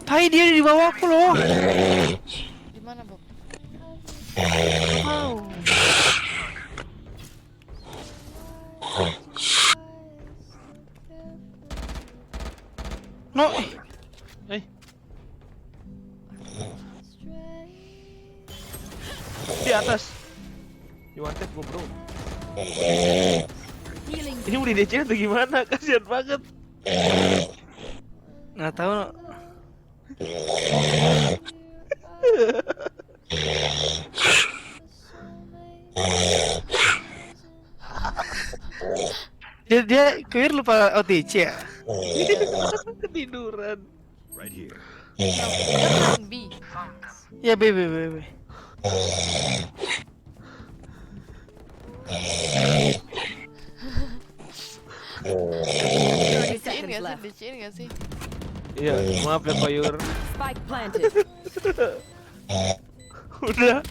Tai dia di bawahku loh. Di mana, Bob? Wow. No. Di atas. You wanted gua, bro. Ini mau di DC atau gimana? Kasian banget. Nggak tahu. Dia clear lupa OTC ya? Ketiduran. Right here. Jangan B. Ya B. Diciin nggak sih? Iya, maaf ya Pak Yur. Spike planted. Udah.